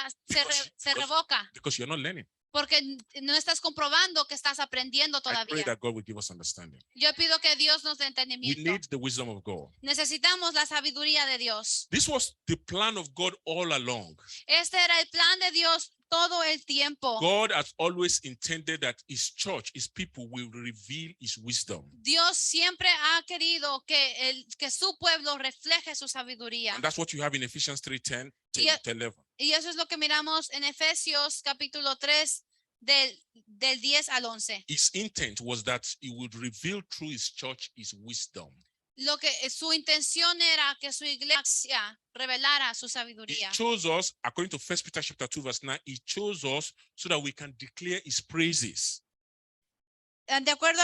se revoca. because you're not learning. Porque no estás comprobando que estás aprendiendo I pray todavía. that God will give us understanding. Yo pido que Dios nos dé We entendimiento. need the wisdom of God. Necesitamos la sabiduría de Dios. This was the plan of God all along. Este era el plan de Dios todo el tiempo. God has always intended that his church, his people will reveal his wisdom. Dios siempre ha querido que su pueblo refleje su sabiduría. And that's what you have in Ephesians 3:10 Yeah. to 11. Y eso es lo que miramos en Efesios capítulo 3 del 10 al 11. His intent was that he would reveal through his church his wisdom. Lo que su intención era que su iglesia revelara su He sabiduría. chose us, according to 1 Peter chapter 2, verse 9, he chose us so that we can declare his praises. De acuerdo,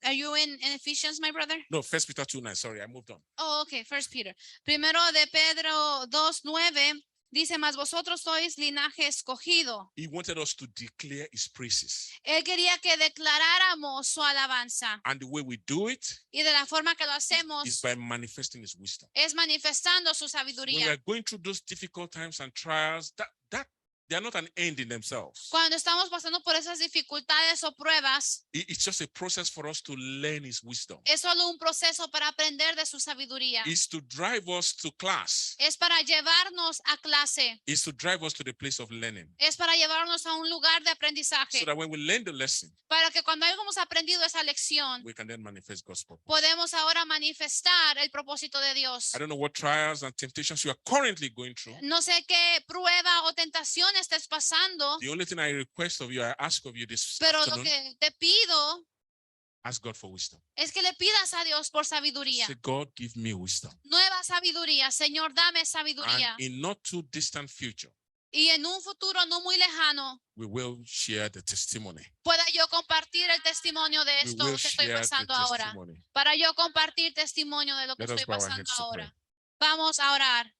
are you in Ephesians, my brother? No, 1 Peter 2:9, sorry, I moved on. Oh, okay, First Peter. Primero de Pedro 2:9 dice, mas vosotros sois linaje escogido. He wanted us to declare his praises. Él quería que declaráramos su alabanza. And the way we do it Y de la forma que lo is hacemos by manifesting his wisdom. es manifestando su When sabiduría. we're going through those difficult times and trials, that they are not an end in themselves. Cuando estamos pasando por esas dificultades o pruebas, It's just a process for us to learn his wisdom. es solo un proceso para aprender de su sabiduría. It's to drive us to class. Es para llevarnos a clase. It's to drive us to the place of learning. Es para llevarnos a un lugar de aprendizaje. So that when we learn the lesson, Para que cuando hayamos aprendido esa lección, we can then manifest God's purpose. podemos ahora manifestar el propósito de Dios. I don't know what trials and temptations you are currently going through. No sé qué prueba o tentación estés pasando, The only thing I request of you, I ask of you this pero lo afternoon, que te pido ask God for wisdom. es que le pidas a Dios por sabiduría. Say, God, give me wisdom. Nueva sabiduría. Señor, dame sabiduría. And in not too distant future, Y en un futuro no muy lejano, we will share the testimony. pueda yo compartir el testimonio de We esto will que estoy share the pasando ahora. testimony. Para yo compartir testimonio de lo que Let us estoy bow our pasando heads to pray. ahora. Vamos a orar.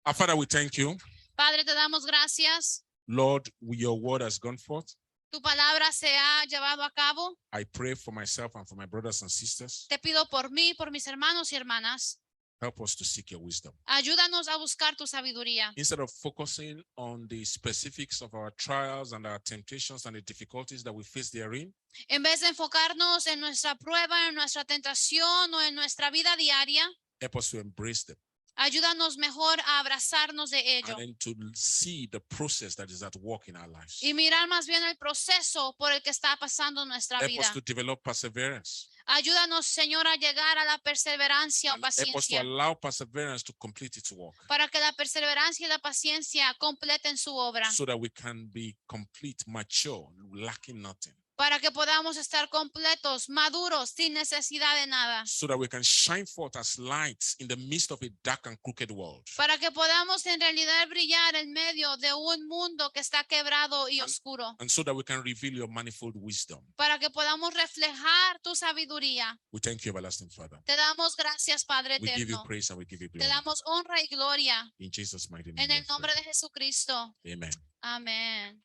Our Father, we thank you. Padre, te damos gracias. Lord, your word has gone forth. Tu palabra se ha llevado a cabo. I pray for myself and for my brothers and sisters. Te pido por mí, por mis hermanos y hermanas. Help us to seek your wisdom. Ayúdanos a buscar tu sabiduría. Instead of focusing on the specifics of our trials and our temptations and the difficulties that we face therein, En vez de enfocarnos en nuestra prueba, en nuestra tentación o en nuestra vida diaria, help us to embrace them ayúdanos mejor a abrazarnos de ello and then to see the process that is at work in our lives. y mirar más bien el proceso por el que está pasando nuestra Help vida. us to develop perseverance. Ayúdanos, Señor, a llegar a la perseverancia o And help us to paciencia, allow perseverance to complete its work para que la perseverancia y la paciencia completen su obra, so that we can be complete, mature, lacking nothing, para que podamos estar completos, maduros, sin necesidad de nada, so that we can shine forth as lights in the midst of a dark and crooked world. para que podamos en realidad brillar en medio de un mundo que está quebrado y oscuro, And so that we can reveal your manifold wisdom. para que podamos reflejar tu sabiduría. We thank you, everlasting Father. Te damos gracias, Padre We give you eterno. praise and we give you Te glory. damos honra y gloria In Jesus' mighty name. en we el nombre pray. de Jesucristo. Amen. Amén.